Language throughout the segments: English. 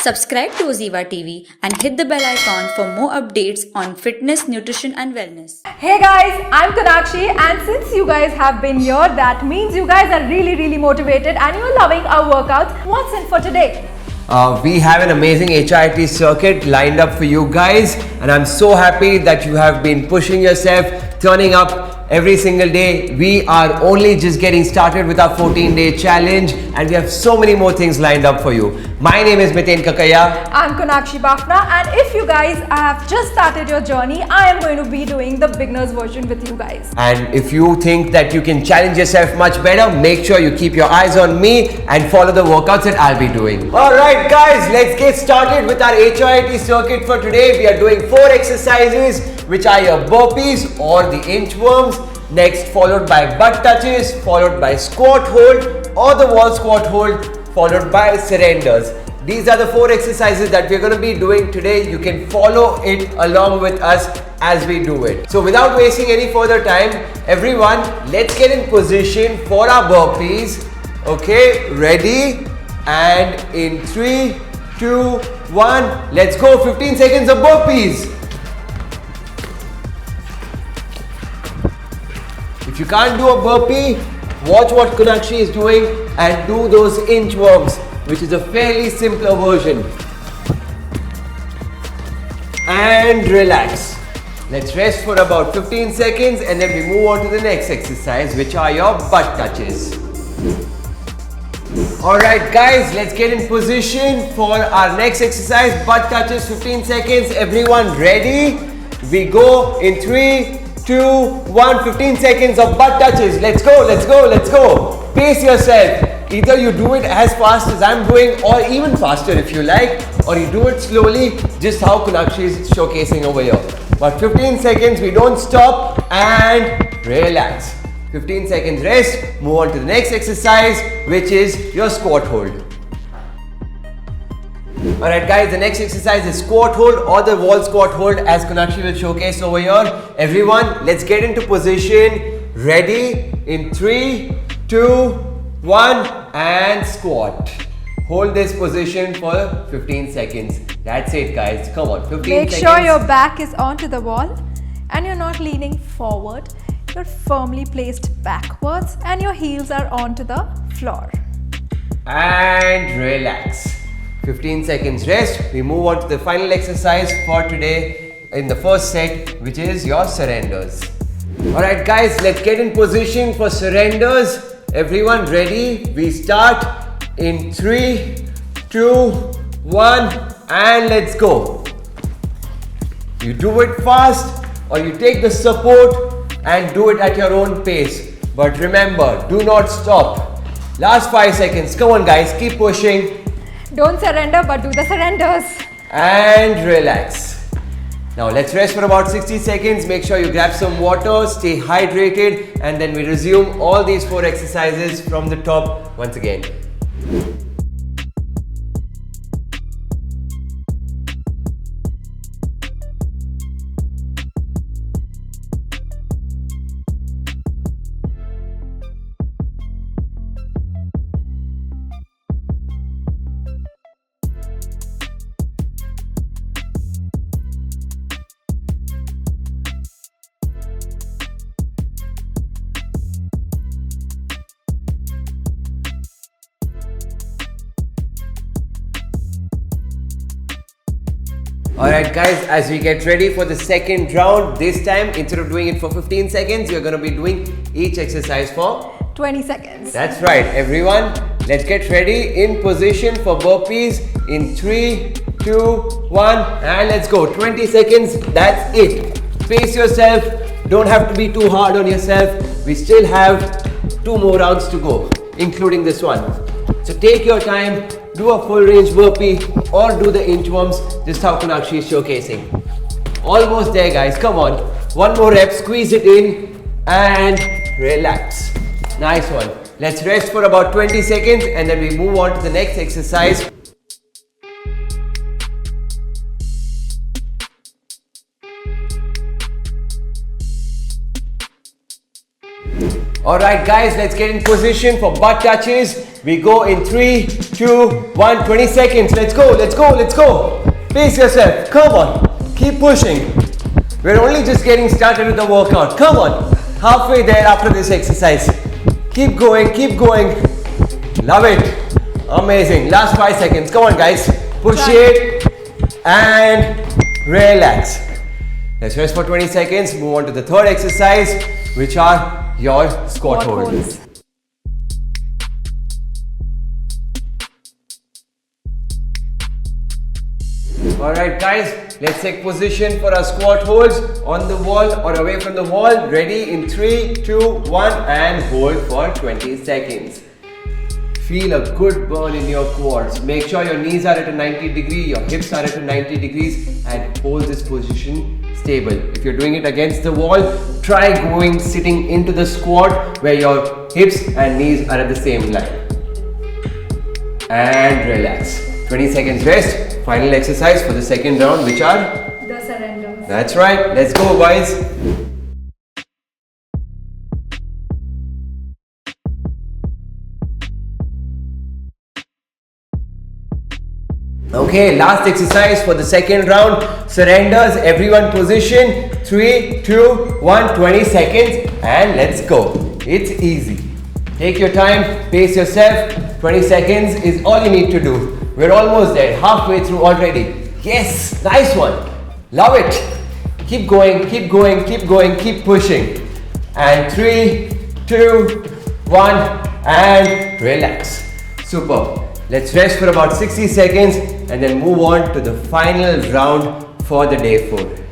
Subscribe to OZiva TV and hit the bell icon for more updates on fitness, nutrition and wellness. Hey guys, I'm Kunakshi, and since you guys have been here, that means you guys are really motivated and you're loving our workouts. What's in for today? We have an amazing HIIT circuit lined up for you guys, and I'm so happy that you have been pushing yourself, turning up every single day. We are only just getting started with our 14-day challenge, and we have so many more things lined up for you. My name is Miten. I'm Kunakshi Bafna, and if you guys have just started your journey, I am going to be doing the beginner's version with you guys. And if you think that you can challenge yourself much better, make sure you keep your eyes on me and follow the workouts that I'll be doing. Alright guys, let's get started with our HIIT circuit for today. We are doing 4 exercises, which are your burpees or the inchworms. Next, followed by butt touches, followed by squat hold or the wall squat hold, followed by surrenders. These are the 4 exercises that we're going to be doing today. You can follow it along with us as we do it. So without wasting any further time, everyone, let's get in position for our burpees. Okay, ready? And in 3, 2, 1, let's go. 15 seconds of burpees. If you can't do a burpee, watch what Kunakshi is doing and do those inchworms, which is a fairly simpler version. And relax. Let's rest for about 15 seconds and then we move on to the next exercise, which are your butt touches. Alright guys, let's get in position for our next exercise, butt touches, 15 seconds. Everyone ready? We go in 3, 2, 1, 15 seconds of butt touches. Let's go, let's go, let's go. Pace yourself. Either you do it as fast as I'm doing or even faster if you like, or you do it slowly, just how Kunakshi is showcasing over here. But 15 seconds, we don't stop, and relax. 15 seconds rest, move on to the next exercise, which is your squat hold. Alright guys, the next exercise is squat hold or the wall squat hold, as Kunakshi will showcase over here. Everyone, let's get into position. Ready? In 3, 2, 1 and squat. Hold this position for 15 seconds. That's it guys, come on, 15 Make seconds. sure your back is onto the wall and you're not leaning forward. You're firmly placed backwards and your heels are onto the floor. And relax. 15 seconds rest. We move on to the final exercise for today in the first set, which is your surrenders. Alright guys, let's get in position for surrenders. Everyone ready? We start in 3, 2, 1 and let's go. You do it fast or you take the support and do it at your own pace. But remember, do not stop. Last 5 seconds. Come on guys, keep pushing. Don't surrender, but do the surrenders. And relax. Now let's rest for about 60 seconds. Make sure you grab some water, stay hydrated, and then we resume all these 4 exercises from the top once again. Alright guys, as we get ready for the second round, this time instead of doing it for 15 seconds, you're going to be doing each exercise for 20 seconds. That's right, everyone. Let's get ready in position for burpees in 3, 2, 1 and let's go. 20 seconds, that's it. Pace yourself, don't have to be too hard on yourself. We still have 2 more rounds to go, including this one. So take your time, do a full range burpee or do the inchworms, just how Kunakshi is showcasing. Almost there guys, come on. 1 more rep, squeeze it in and relax. Nice one. Let's rest for about 20 seconds and then we move on to the next exercise. Alright guys, let's get in position for butt touches. We go in 3, 2, 1, 20 seconds. Let's go, let's go, let's go. Pace yourself. Come on. Keep pushing. We're only just getting started with the workout. Come on. Halfway there after this exercise. Keep going, keep going. Love it. Amazing. Last 5 seconds. Come on, guys. Push it and relax. Let's rest for 20 seconds. Move on to the third exercise, which are your squat holds. Alright guys, let's take position for our squat holds on the wall or away from the wall. Ready in 3, 2, 1 and hold for 20 seconds. Feel a good burn in your quads. Make sure your knees are at a 90 degree, your hips are at a 90 degrees and hold this position stable. If you're doing it against the wall, try going sitting into the squat where your hips and knees are at the same line. And relax. 20 seconds rest. Final exercise for the second round, which are? The surrenders. That's right. Let's go, guys. Okay, last exercise for the second round. Surrenders. Everyone position. 3, 2, 1, 20 seconds. And let's go. It's easy. Take your time. Pace yourself. 20 seconds is all you need to do. We're almost there, halfway through already. Yes, nice one. Love it. Keep going, keep going, keep going, keep pushing. And 3, 2, 1, and relax. Super. Let's rest for about 60 seconds and then move on to the final round for the day 4.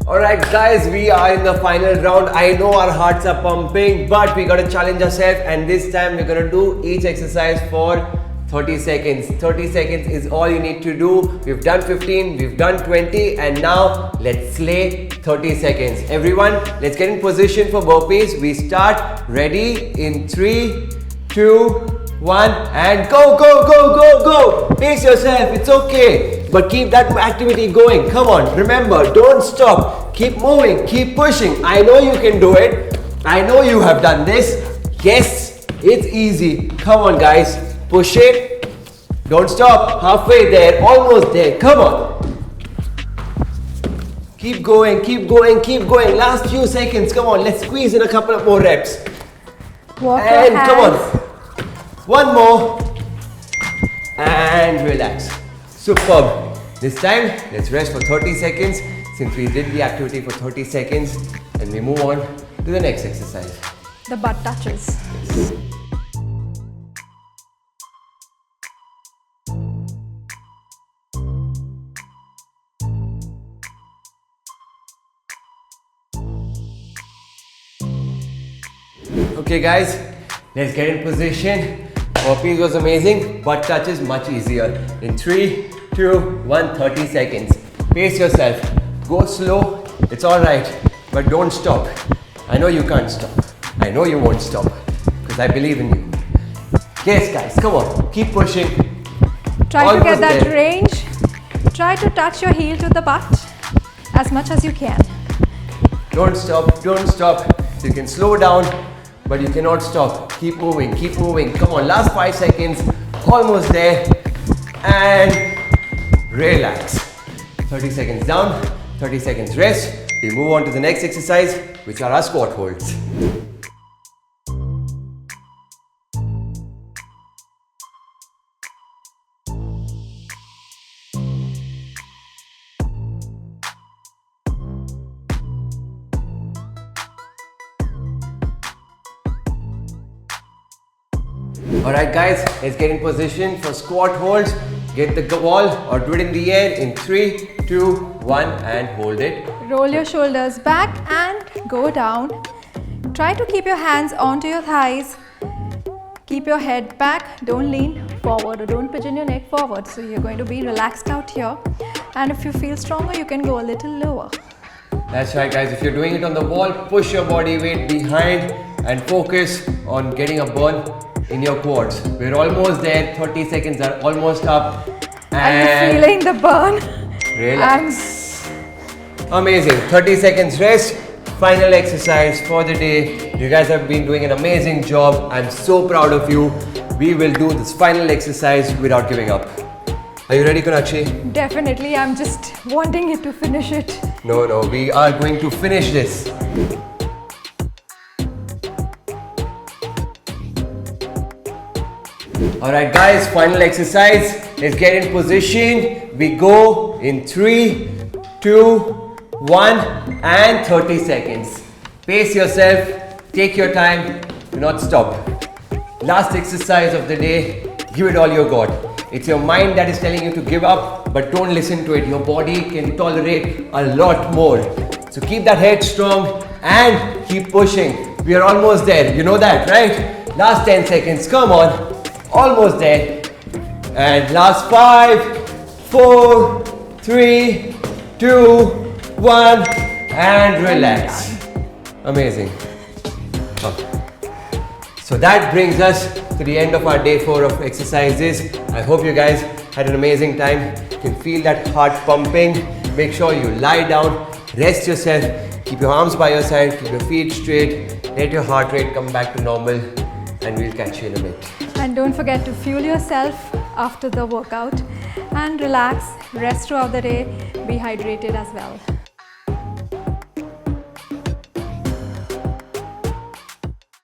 Alright guys, we are in the final round. I know our hearts are pumping, but we gotta challenge ourselves, and this time we're gonna do each exercise for 30 seconds. 30 seconds is all you need to do. We've done 15, we've done 20, and now let's slay 30 seconds. Everyone, let's get in position for burpees. We start. Ready in 3, 2, 1 and go, go, go, go, go. Pace yourself, it's okay. But keep that activity going. Come on, remember, don't stop. Keep moving, keep pushing. I know you can do it. I know you have done this. Yes, it's easy. Come on guys, push it. Don't stop, halfway there, almost there. Come on. Keep going, keep going, keep going. Last few seconds, come on, let's squeeze in a couple of more reps. Walk and your come on. hands. One more. And relax. Superb. This time, let's rest for 30 seconds since we did the activity for 30 seconds, and we move on to the next exercise. The butt touches. Okay guys, let's get in position. Burpees was amazing, butt touches much easier. In 3, 2, 1, 30 seconds. Pace yourself. Go slow, it's alright, but don't stop. I know you can't stop. I know you won't stop, because I believe in you. Yes guys, come on, keep pushing. Try to get Almost that there. range. Try to touch your heel to the butt as much as you can. Don't stop, don't stop. You can slow down, but you cannot stop. Keep moving, keep moving. Come on, last 5 seconds. Almost there. And relax. 30 seconds down, 30 seconds rest. We move on to the next exercise, which are our squat holds. Alright guys, let's get in position for squat holds. Get the wall or do it in the air in 3, 2, 1 and hold it. Roll your shoulders back and go down. Try to keep your hands onto your thighs. Keep your head back, don't lean forward or don't pigeon your neck forward. So you're going to be relaxed out here. And if you feel stronger, you can go a little lower. That's right, guys. If you're doing it on the wall, push your body weight behind and focus on getting a burn in your quads. We're almost there. 30 seconds are almost up. Are you feeling the burn? Relax. Amazing. 30 seconds rest. Final exercise for the day. You guys have been doing an amazing job. I'm so proud of you. We will do this final exercise without giving up. Are you ready, Kunakshi? Definitely. I'm just wanting you to finish it. No, we are going to finish this. Alright guys, final exercise. Let's get in position. We go in 3, 2, 1 and 30 seconds. Pace yourself, take your time, do not stop. Last exercise of the day, give it all you got. It's your mind that is telling you to give up, but don't listen to it. Your body can tolerate a lot more. So keep that head strong and keep pushing. We are almost there, you know that, right? Last 10 seconds, come on. Almost there. And last 5, 4, 3, 2, 1 and relax. Amazing. So that brings us to the end of our day 4 of exercises. I hope you guys had an amazing time. You can feel that heart pumping. Make sure you lie down, rest yourself, keep your arms by your side, keep your feet straight, let your heart rate come back to normal, and we'll catch you in a bit. And don't forget to fuel yourself after the workout and relax, rest throughout the day, be hydrated as well.